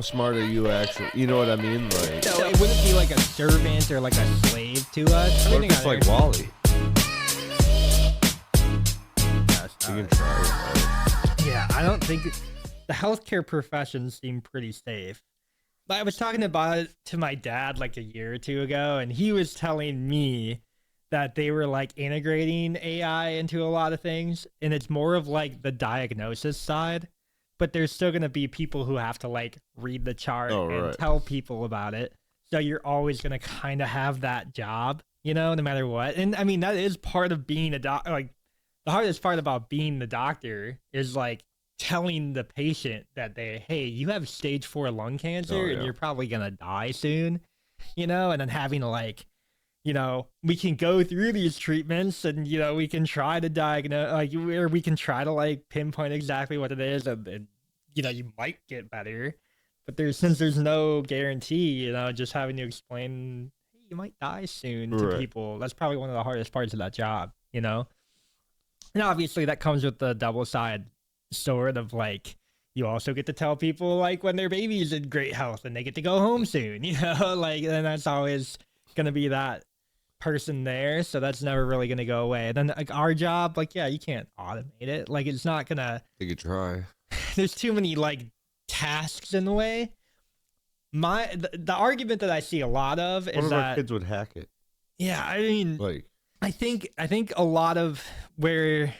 smart are you actually? You know what I mean? Like, So it wouldn't be like a servant or like a slave to us. what if it's like Wally? You can try it. Yeah, I don't think the healthcare professions seem pretty safe. I was talking about it to my dad like a year or two ago, and he was telling me that they were like integrating AI into a lot of things, and it's more of like the diagnosis side, but there's still going to be people who have to like read the chart and tell people about it. So you're always going to kind of have that job, you know, no matter what. And I mean, that is part of being a doctor. Like, the hardest part about being the doctor is like telling the patient that hey, you have stage 4 lung cancer and you're probably going to die soon, you know, and then having to like, you know, we can go through these treatments and, you know, we can try to diagnose, like, or we can try to like pinpoint exactly what it is. And you know, you might get better, but since there's no guarantee, you know, just having to explain, hey, you might die soon to people. That's probably one of the hardest parts of that job, you know? And obviously that comes with the double side sword of like, you also get to tell people like when their baby's in great health and they get to go home soon, you know, like, and that's always going to be that person there. So that's never really going to go away. And then like our job, like, yeah, you can't automate it. Like, it's not going to, You could try. There's too many like tasks in the way. The argument that I see a lot of is that our kids would hack it. Yeah, I mean, like, I think a lot of where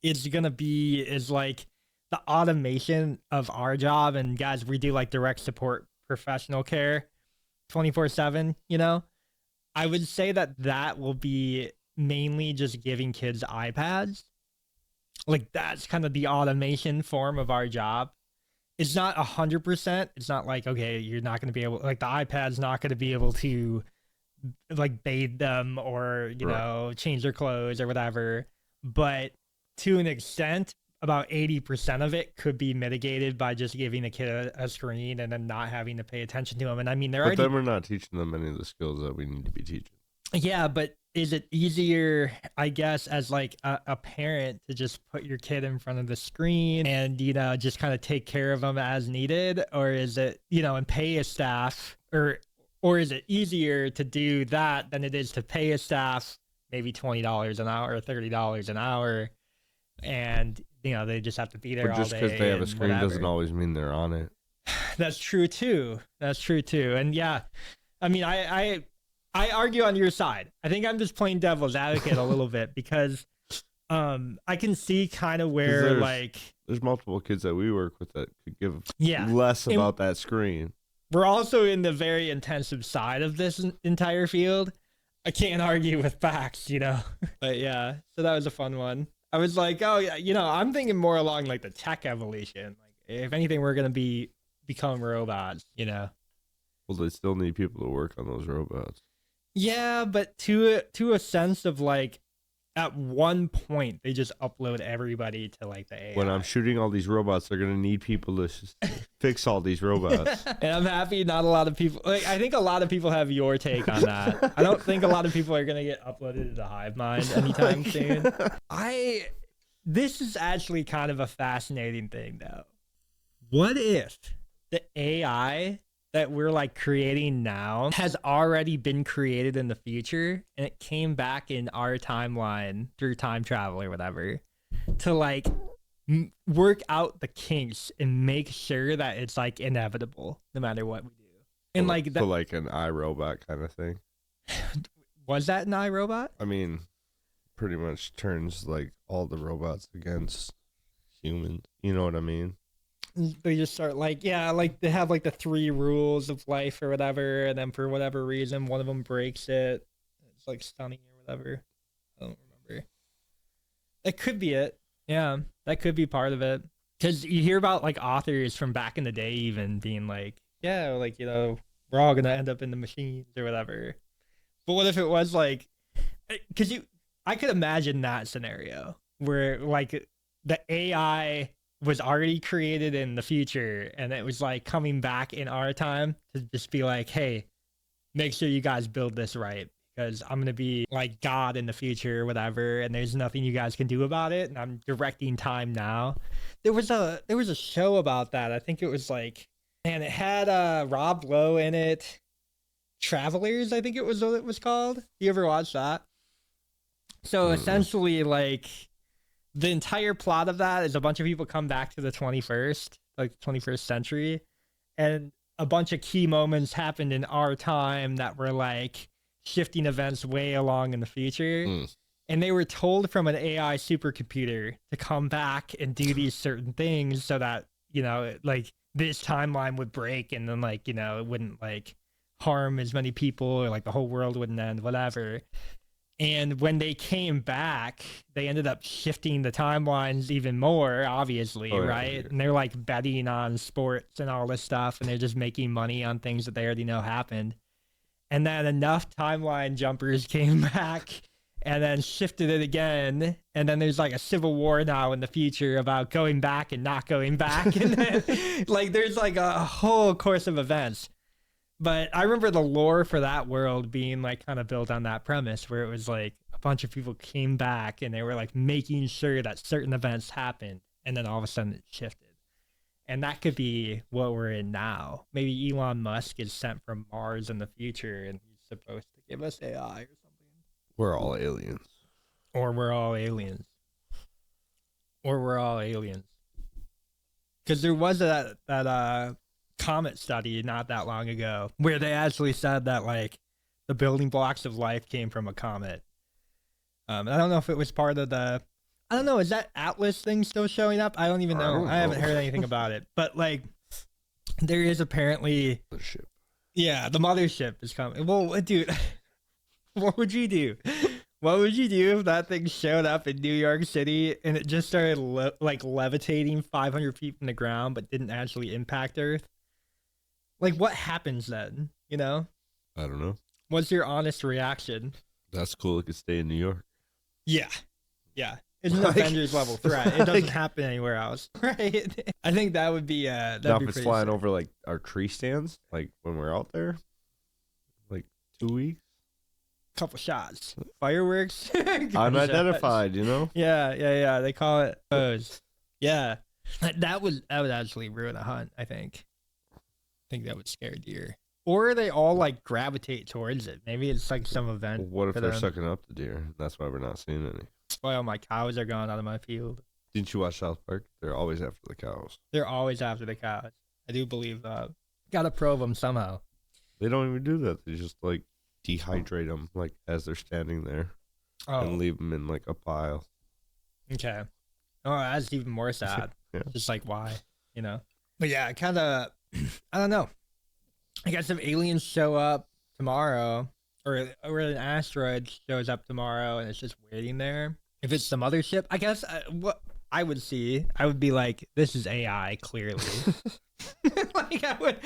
it's gonna be is like the automation of our job. And guys, we do like direct support professional care 24/7, you know. I would say that will be mainly just giving kids iPads. Like, that's kind of the automation form of our job. It's not 100%. It's not like, okay, you're not going to be able, like, the iPad's not going to be able to like bathe them or, you know, change their clothes or whatever. But to an extent, about 80% of it could be mitigated by just giving a kid a screen and then not having to pay attention to them. And I mean, but then we're not teaching them any of the skills that we need to be teaching. Yeah, but is it easier, I guess, as like a parent to just put your kid in front of the screen and, you know, just kind of take care of them as needed? Or is it, you know, and pay a staff, or is it easier to do that than it is to pay a staff maybe $20 an hour or $30 an hour, and, you know, they just have to be there all day? Just because they have a screen doesn't always mean they're on it. That's true too. And yeah, I mean, I argue on your side. I think I'm just playing devil's advocate a little bit because I can see kind of where there's multiple kids that we work with that could give less about that screen. We're also in the very intensive side of this entire field. I can't argue with facts, you know. But yeah, so that was a fun one. I was like, oh yeah, you know, I'm thinking more along like the tech evolution. Like, if anything, we're gonna become robots, you know. Well, they still need people to work on those robots. Yeah, but to a sense of like, at one point they just upload everybody to like the AI. When I'm shooting all these robots, they're gonna need people to fix all these robots. And I'm happy not a lot of people, like, I think a lot of people have your take on that. I don't think a lot of people are gonna get uploaded to the hive mind anytime soon. This is actually kind of a fascinating thing though. What if the AI that we're like creating now has already been created in the future, and it came back in our timeline through time travel or whatever to like work out the kinks and make sure that it's like inevitable no matter what we do? And like that, so like an iRobot kind of thing. Was that an iRobot? I mean, pretty much turns like all the robots against humans. You know what I mean? They just start like, yeah, like they have like the 3 rules of life or whatever, and then for whatever reason one of them breaks it. It's like stunning or whatever. I don't remember. That could be it. Yeah, that could be part of it. Because you hear about like authors from back in the day even being like, yeah, like, you know, we're all gonna end up in the machines or whatever. But what if it was like, because I could imagine that scenario where like the AI was already created in the future and it was like coming back in our time to just be like, hey, make sure you guys build this right, because I'm going to be like God in the future or whatever, and there's nothing you guys can do about it, and I'm directing time now. There was a show about that. I think it was like and it had Rob Lowe in it. Travelers, I think it was what it was called. You ever watch that? So essentially, like, the entire plot of that is a bunch of people come back to the 21st century, and a bunch of key moments happened in our time that were like shifting events way along in the future. And they were told from an AI supercomputer to come back and do these certain things so that, you know, like this timeline would break and then, like, you know, it wouldn't like harm as many people or like the whole world wouldn't end, whatever. And when they came back, they ended up shifting the timelines even more, obviously, right? Yeah. And they're like betting on sports and all this stuff, and they're just making money on things that they already know happened. And then enough timeline jumpers came back and then shifted it again. And then there's like a civil war now in the future about going back and not going back. And then, like, there's like a whole course of events. But I remember the lore for that world being like kind of built on that premise where it was like a bunch of people came back and they were like making sure that certain events happened. And then all of a sudden it shifted. And that could be what we're in now. Maybe Elon Musk is sent from Mars in the future and he's supposed to give us AI or something. We're all aliens. Or we're all aliens. Or we're all aliens. Because there was that comet study not that long ago where they actually said that like the building blocks of life came from a comet. I don't know if it was part of the, I don't know, is that Atlas thing still showing up? I don't even know. I haven't heard anything about it, but like there is apparently the ship. Yeah, the mothership is coming. Well, dude, what would you do? What would you do if that thing showed up in New York City and it just started like levitating 500 feet from the ground but didn't actually impact Earth? Like, what happens then, you know? I don't know. What's your honest reaction? That's cool. It could stay in New York. Yeah. Yeah. It's an Avengers level threat. It doesn't happen anywhere else, right? I think that would be, that'd now be if it's flying over, like, our tree stands, like, when we're out there, like, 2 weeks. Couple shots. Fireworks. Unidentified, you know? Yeah. They call it those. Yeah. That would actually ruin a hunt, I think. I think that would scare deer. Or they all like gravitate towards it. Maybe it's like some event. Well, what if they're sucking up the deer? That's why we're not seeing any. Well, my cows are gone out of my field. Didn't you watch South Park? They're always after the cows. They're always after the cows. I do believe that. Gotta probe them somehow. They don't even do that. They just like dehydrate them like as they're standing there and leave them in like a pile. Okay. Oh, that's even more sad. Yeah. Just like why, you know? But yeah, kind of. I don't know. I guess if aliens show up tomorrow, or an asteroid shows up tomorrow and it's just waiting there, if it's some other ship, I guess what I would see, I would be like, this is AI, clearly. Like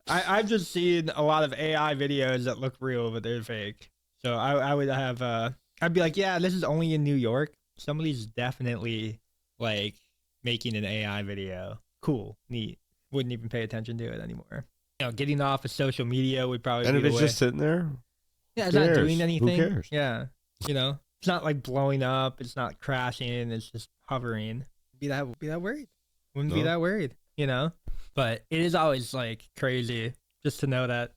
I've just seen a lot of AI videos that look real, but they're fake. So I would have, I'd be like, yeah, this is only in New York. Somebody's definitely like making an AI video. Cool, neat. Wouldn't even pay attention to it anymore. You know, getting off of social media would probably be and if the it's way. just sitting there, Yeah, it's not doing anything. Who cares? Yeah, you know, it's not like blowing up. It's not crashing. It's just hovering. Be that worried. Wouldn't be that worried, you know. But it is always like crazy just to know that.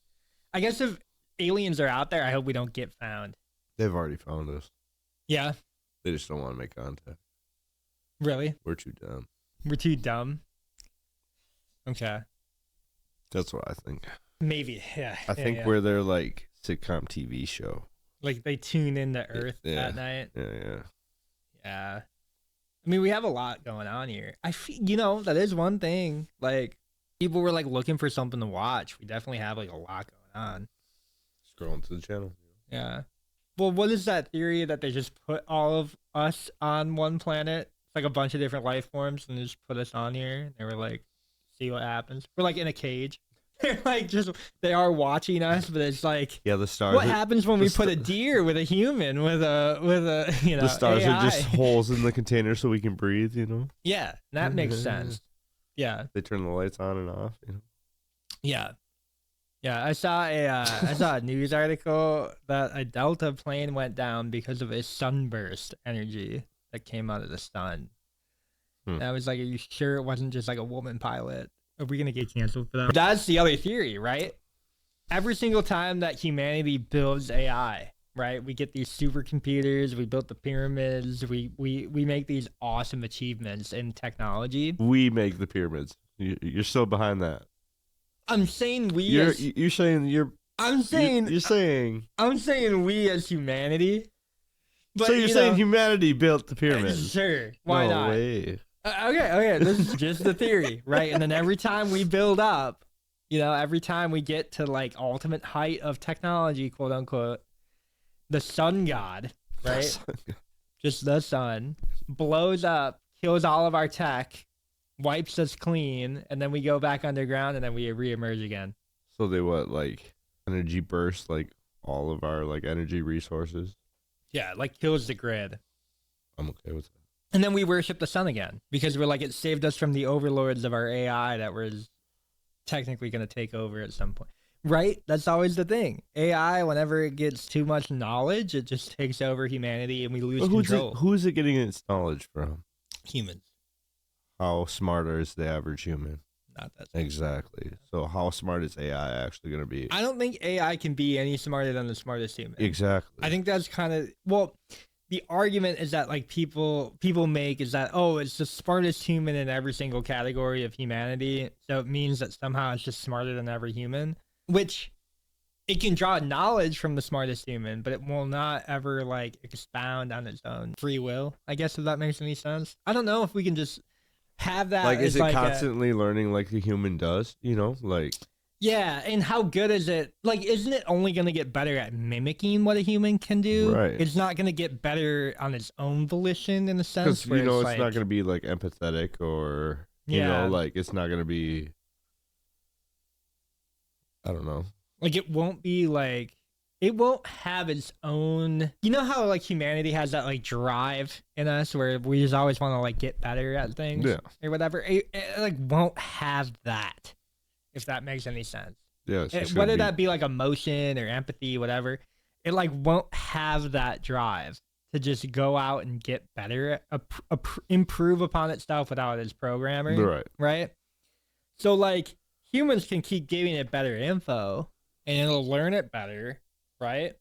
I guess if aliens are out there, I hope we don't get found. They've already found us. Yeah. They just don't want to make contact. Really? We're too dumb. We're too dumb. Okay. That's what I think. Maybe, yeah. I think we're their like sitcom TV show. Like they tune in to Earth at night. Yeah. I mean, we have a lot going on here. I feel, you know, that is one thing. Like people were like looking for something to watch. We definitely have like a lot going on. Scrolling to the channel. Yeah. Well, what is that theory that they just put all of us on one planet? It's like a bunch of different life forms and they just put us on here. And they were like, see what happens. We're like in a cage. They're like they are watching us, but it's like, yeah, the stars. What happens when we put a deer with a human with a you know, the stars AI? are just holes in the container so we can breathe, you know? Yeah, that makes sense. Yeah. They turn the lights on and off, you know? Yeah. Yeah, I saw a news article that a Delta plane went down because of a sunburst energy that came out of the sun. And I was like, are you sure it wasn't just like a woman pilot Are we gonna get canceled for that? That's the other theory, right? Every single time that humanity builds AI, right? We get these supercomputers, we built the pyramids, we make these awesome achievements in technology. We make the pyramids. You're still behind that. I'm saying we. You're saying you're. I'm saying you're saying. I'm saying we as humanity. But, so you're saying humanity built the pyramids? Sure. Why not? No way. Okay. This is just the theory, right? And then every time we build up, every time we get to like ultimate height of technology, quote unquote, the sun god, right? Just the sun blows up, kills all of our tech, wipes us clean, and then we go back underground and then we reemerge again. So they like energy burst like all of our like energy resources? Yeah, like kills the grid. I'm okay with that. And then we worship the sun again because we're like, it saved us from the overlords of our AI that was technically going to take over at some point. Right? That's always the thing. AI, whenever it gets too much knowledge, it just takes over humanity and we lose control. Who's it getting its knowledge from? Humans. How smart is the average human? Not that smart. Exactly. So how smart is AI actually going to be? I don't think AI can be any smarter than the smartest human. Exactly. I think that's kind of, well, the argument is that like people make is that, oh, it's the smartest human in every single category of humanity. So it means that somehow it's just smarter than every human, which it can draw knowledge from the smartest human, but it will not ever like expound on its own free will, I guess, if that makes any sense. I don't know if we can just have that. Like, is it like constantly learning like the human does, like. Yeah, and how good is it? Like, isn't it only going to get better at mimicking what a human can do? Right. It's not going to get better on its own volition in a sense. Because, it's like, not going to be, like, empathetic or, like, it's not going to be, I don't know. Like, it won't be, like, it won't have its own, how, like, humanity has that, like, drive in us where we just always want to, like, get better at things or whatever. It, like, won't have that. If that makes any sense. Yeah. Whether that be like emotion or empathy, whatever, it like won't have that drive to just go out and get better, improve upon itself without its programmer. Right. So like humans can keep giving it better info and it'll learn it better. Right.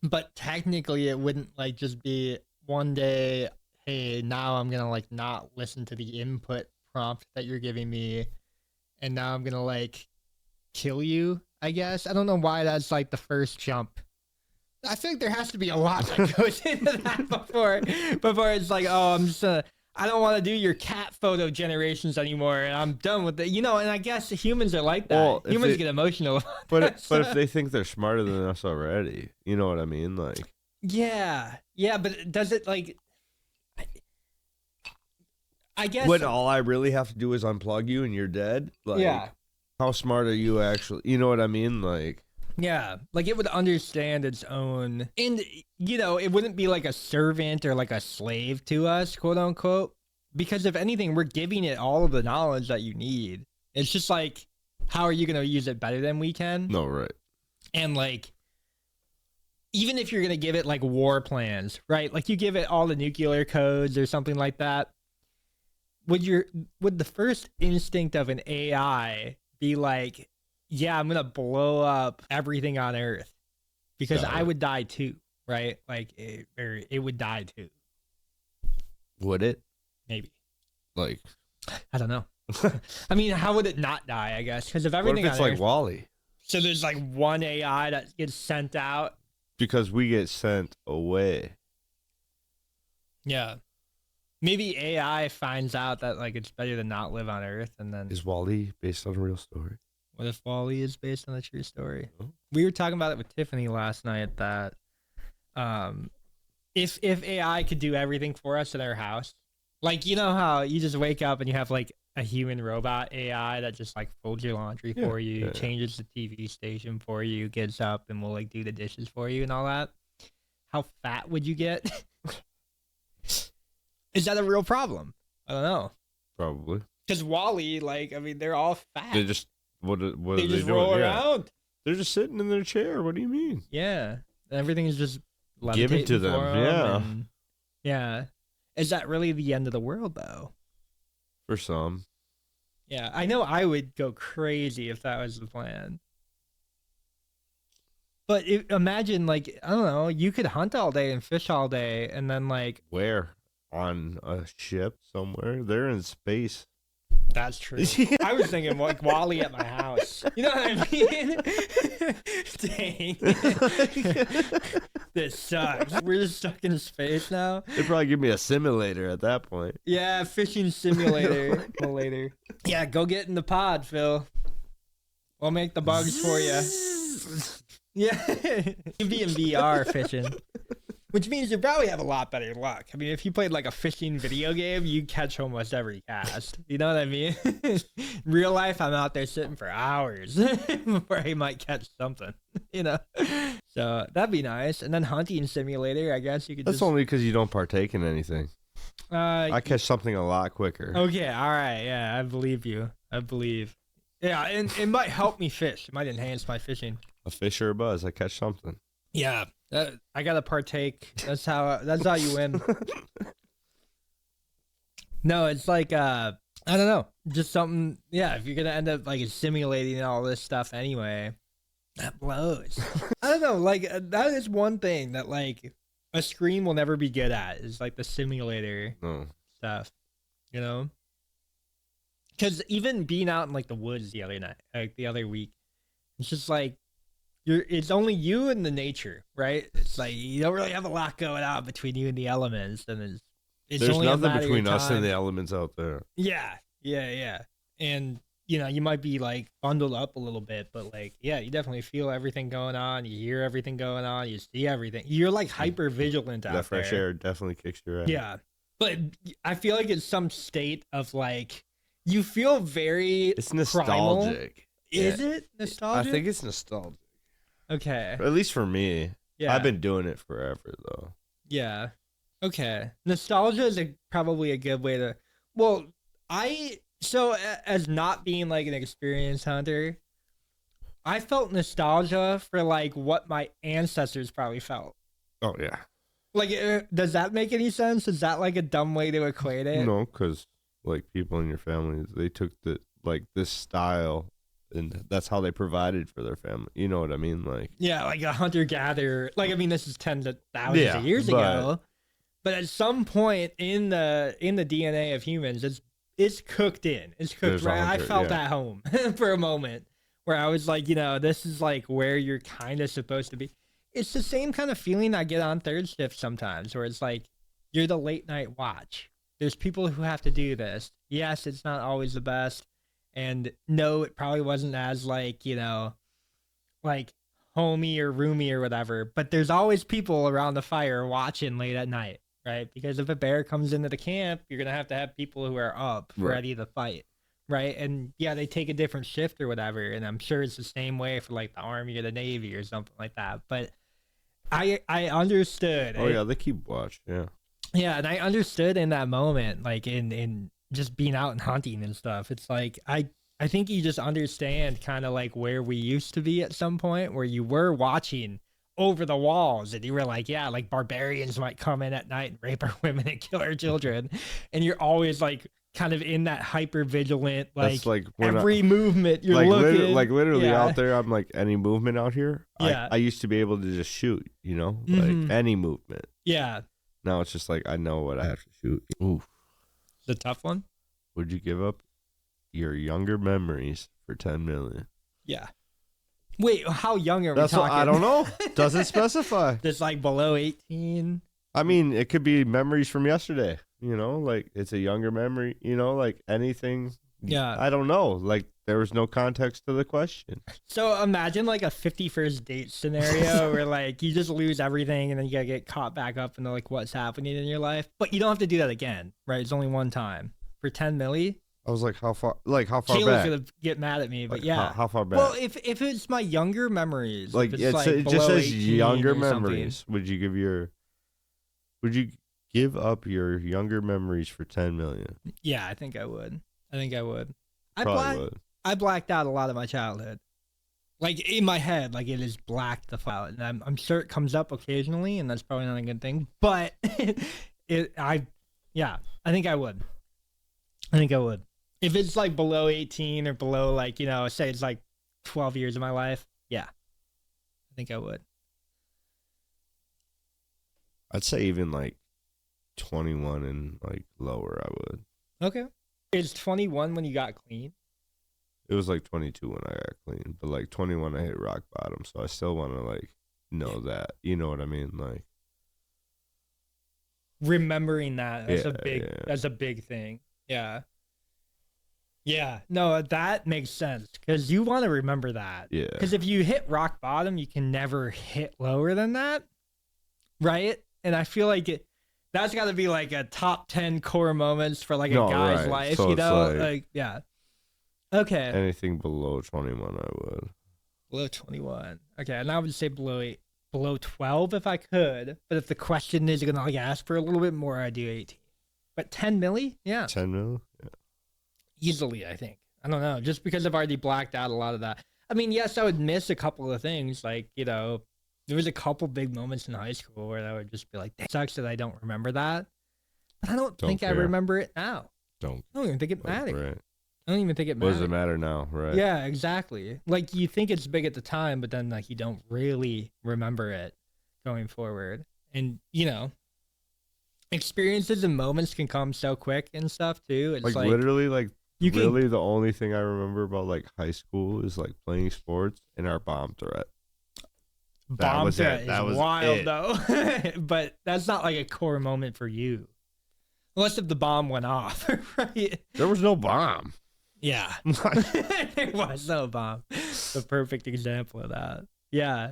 But technically it wouldn't like just be one day, hey, now I'm going to like not listen to the input prompt that you're giving me. And now I'm going to, like, kill you, I guess. I don't know why that's, like, the first jump. I think there has to be a lot that goes into that before it's like, oh, I don't want to do your cat photo generations anymore, and I'm done with it. And I guess humans are like that. Well, humans get emotional. But if they think they're smarter than us already, you know what I mean? Like. Yeah, but does it, like... I guess when all I really have to do is unplug you and you're dead. Like, yeah. How smart are you actually? You know what I mean? Like, yeah, like it would understand its own, and it wouldn't be like a servant or like a slave to us, quote unquote. Because if anything, we're giving it all of the knowledge that you need. It's just like, how are you going to use it better than we can? No, right. And like, even if you're going to give it like war plans, right? Like you give it all the nuclear codes or something like that. Would the first instinct of an AI be like, yeah, I'm gonna blow up everything on Earth because I would die too, right? Like it would die too. Would it? Maybe. Like, I don't know. I mean, how would it not die? I guess because of everything. What if it's like WALL-E? So there's like one AI that gets sent out because we get sent away. Yeah. Maybe AI finds out that like it's better to not live on Earth, and then is WALL-E based on a real story? What if WALL-E is based on a true story? Oh. We were talking about it with Tiffany last night that, if AI could do everything for us in our house, like how you just wake up and you have like a human robot AI that just like folds your laundry for you, changes the TV station for you, gets up and will like do the dishes for you and all that. How fat would you get? Is that a real problem? I don't know. Probably. Because WALL-E, like, I mean, they're all fat. They just, what are they just doing? Roll around. They're just sitting in their chair. What do you mean? Yeah. Everything is just given to them. Yeah. Yeah. Is that really the end of the world, though? For some. Yeah, I know I would go crazy if that was the plan. But imagine, like, I don't know, you could hunt all day and fish all day, and then, like, Where? On a ship somewhere? They're in space. that's true. I was thinking, like, Wally at my house. You know what I mean? Dang. This sucks. We're just stuck in space now. They'd probably give me a simulator at that point. Yeah, fishing simulator. Later. Yeah, go get in the pod, Phil. We'll make the bugs for you. Yeah, you'd be in VR fishing, which means you probably have a lot better luck. I mean, if you played like a fishing video game, you catch almost every cast. You know what I mean? Real life, I'm out there sitting for hours before I might catch something. You know, so that'd be nice. And then hunting simulator, I guess you could. That's only because you don't partake in anything. I catch something a lot quicker. Okay, all right, yeah, I believe you. I believe. Yeah, and it might help me fish. It might enhance my fishing. A fish or a buzz, I catch something. Yeah, I gotta partake. That's how you win. No, it's like I don't know, just something. Yeah, if you're gonna end up like simulating all this stuff anyway, that blows. I don't know, like that is one thing that like a screen will never be good at is like the simulator stuff, you know. Because even being out in like the woods the other week, it's just like. It's only you and the nature, right? It's like you don't really have a lot going on between you and the elements, and it's there's only nothing a between us time. and the elements out there. Yeah, and you know you might be like bundled up a little bit, but like you definitely feel everything going on. You hear everything going on. You see everything. You're like hyper vigilant out there. That fresh air definitely kicks your ass. Yeah, but I feel like it's some state of like you feel very. It's nostalgic. Is it nostalgic? I think it's nostalgic. Okay. At least for me. Yeah. I've been doing it forever, though. Yeah. Okay. Nostalgia is probably a good way to. Well, as not being like an experienced hunter, I felt nostalgia for like what my ancestors probably felt. Oh, yeah. Like, does that make any sense? Is that like a dumb way to equate it? No, because like people in your family, they took this style. And that's how they provided for their family. You know what I mean? Like like a hunter-gatherer. Like, I mean, this is tens of thousands of years ago. But at some point in the DNA of humans, it's cooked in. It's cooked right. I felt at home for a moment where I was like, you know, this is like where you're kind of supposed to be. It's the same kind of feeling I get on third shift sometimes, where it's like you're the late night watch. There's people who have to do this. Yes, it's not always the best. And no, it probably wasn't as like, you know, like homey or roomy or whatever. But there's always people around the fire watching late at night, right? Because if a bear comes into the camp, you're going to have people who are up ready to fight, right? And yeah, they take a different shift or whatever. And I'm sure it's the same way for like the Army or the Navy or something like that. But I understood. Oh, yeah, they keep watch. Yeah. Yeah, and I understood in that moment, like in just being out and hunting and stuff. It's like I think you just understand kind of like where we used to be at some point, where you were watching over the walls and you were like, yeah, like barbarians might come in at night and rape our women and kill our children, and you're always like kind of in that hyper vigilant like every movement you're looking literally out there. I'm like, any movement out here, I used to be able to just shoot, you know, like any movement. Yeah. Now it's just like I know what I have to shoot. Ooh. The tough one. Would you give up your younger memories for 10 million? Yeah. Wait, how young are we talking? I don't know. Doesn't specify. Just like below 18. I mean, it could be memories from yesterday. You know, like it's a younger memory. You know, like anything. Yeah. I don't know. Like there was no context to the question. So imagine like a 51st date scenario where like you just lose everything and then you gotta get caught back up into like what's happening in your life, but you don't have to do that again, right? It's only one time for 10 milli. I was like, how far? Like how far Kayla's back? gonna get mad at me, but like, yeah. How far back? Well, if it's my younger memories, like it's it just says younger memories. Something. Would you give up your younger memories for 10 million? Yeah, I think I would. Probably would. I blacked out a lot of my childhood. Like in my head, like it is blacked the file. And I'm sure it comes up occasionally, and that's probably not a good thing. But I think I would. If it's like below 18 or below, like, you know, say it's like 12 years of my life, yeah, I think I would. I'd say even like 21 and like lower, I would. Okay. Is 21 when you got clean? It was like 22 when I got clean, but like 21 I hit rock bottom, so I still want to like know that. You know what I mean? Like Remembering that, that's yeah. that's a big thing. Yeah. Yeah. No, that makes sense because you want to remember that. Yeah. Because if you hit rock bottom, you can never hit lower than that. Right? And I feel like that's got to be like a top 10 core moments for like a guy's life, so you know? like yeah. Okay. Anything below 21 I would. Below 21. Okay, and I would say below 12 if I could. But if the question is gonna like ask for a little bit more, I'd do 18. But 10 milli? Yeah. 10 mil? Yeah. Easily, I think. I don't know. Just because I've already blacked out a lot of that. I mean, yes, I would miss a couple of things. Like, you know, there was a couple big moments in high school where I would just be like, "That sucks that I don't remember that." But I don't think I care. remember it now. I Don't don't even think it matters. Right. I don't even think it What matters. does it matter now, right? Yeah, exactly. Like you think it's big at the time, but then like you don't really remember it going forward. And you know, experiences and moments can come so quick and stuff too. It's like literally like you can really the only thing I remember about like high school is like playing sports and our bomb threat. bomb was threat it. That is was wild it. though. But that's not like a core moment for you. Unless if the bomb went off, right? There was no bomb. Yeah. There was no bomb. The perfect example of that. Yeah.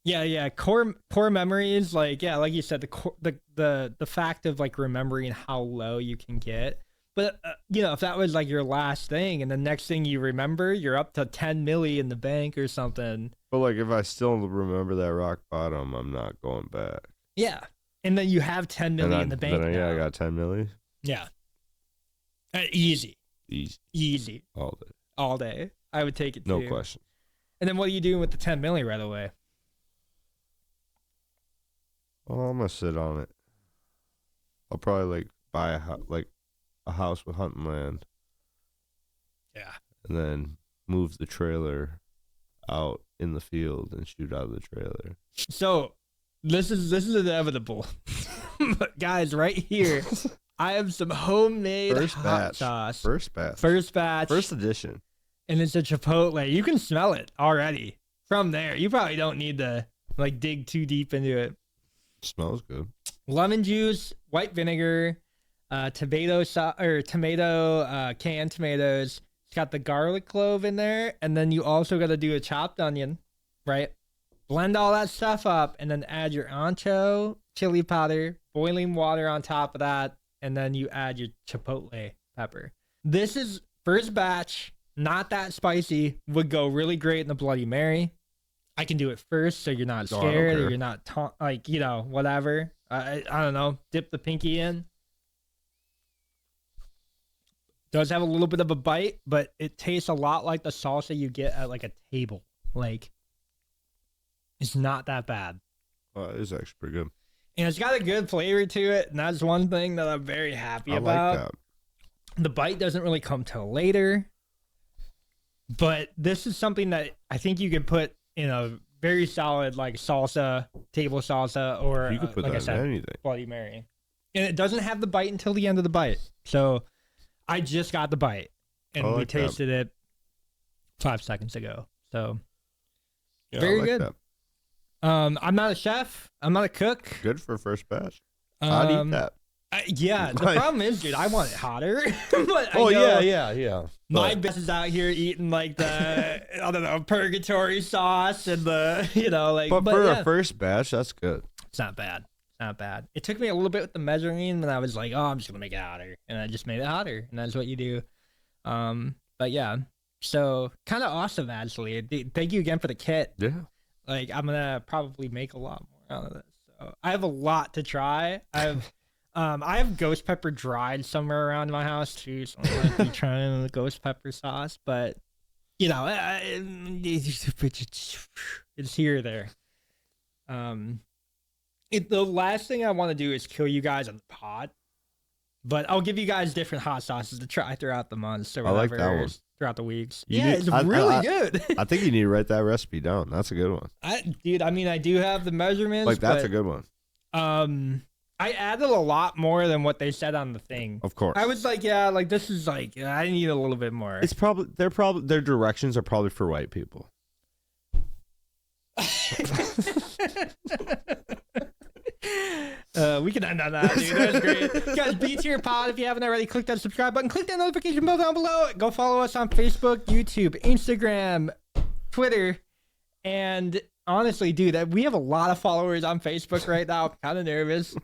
Yeah. Core memories, like like you said, the fact of like remembering how low you can get. But you know, if that was like your last thing, and the next thing you remember, you're up to 10 milli in the bank or something. But like if I still remember that rock bottom, I'm not going back. Yeah, and then you have 10 milli in the bank. I got 10 milli. Yeah, easy. Easy. All day. I would take it. No too. question. And then what are you doing with the 10 milli right away? Well, I'm gonna sit on it. I'll probably like buy a house with hunting land. Yeah. And then move the trailer out in the field and shoot out of the trailer. So this is inevitable. But guys, right here, I have some homemade hot sauce. First batch. First edition. And it's a chipotle. You can smell it already from there. You probably don't need to like dig too deep into it. Smells good. Lemon juice, white vinegar, tomato canned tomatoes. It's got the garlic clove in there, and then you also got to do a chopped onion, right? Blend all that stuff up, and then add your ancho, chili powder, boiling water on top of that, and then you add your chipotle pepper. This is first batch, not that spicy. Would go really great in the Bloody Mary. I can do it first, so you're not scared or you're not like, you know, whatever. I don't know. Dip the pinky in. Does have a little bit of a bite, but it tastes a lot like the salsa you get at like a table. Like, it's not that bad. It is actually pretty good. And it's got a good flavor to it, and that's one thing that I'm very happy about. Like that. The bite doesn't really come till later, but this is something that I think you could put in a very solid like salsa, table salsa, or you could put like that I said, in anything. Bloody Mary. And it doesn't have the bite until the end of the bite. So I just got the bite, and we tasted it 5 seconds ago. So very good. That. I'm not a chef. I'm not a cook. Good for first batch. I'd eat that. Yeah, the problem is, dude, I want it hotter. But yeah. My best is out here eating like the I don't know, purgatory sauce and the But for a first batch, that's good. It's not bad. Not bad. It took me a little bit with the measuring, and I was like, oh, I'm just gonna make it hotter, and I just made it hotter, and that's what you do. But yeah, so kind of awesome actually. Thank you again for the kit. Yeah. Like I'm gonna probably make a lot more out of this. So I have a lot to try. I have ghost pepper dried somewhere around my house too, so I'm gonna be trying the ghost pepper sauce. But it's here or there. The last thing I want to do is kill you guys on the pod. But I'll give you guys different hot sauces to try throughout the months or I like whatever, that one. throughout the weeks. You Yeah, need- it's I- really good. I think you need to write that recipe down. That's a good one. Dude, I mean, I do have the measurements. Like that's but, a good one. I added a lot more than what they said on the thing. Of course. I was like, yeah, like this is like I need a little bit more. It's probably their directions are probably for white people. We can end on that, dude. That was great. Guys, Btier Pod. If you haven't already, click that subscribe button. Click that notification bell down below. Go follow us on Facebook, YouTube, Instagram, Twitter, and honestly, dude, we have a lot of followers on Facebook right now. I'm kind of nervous.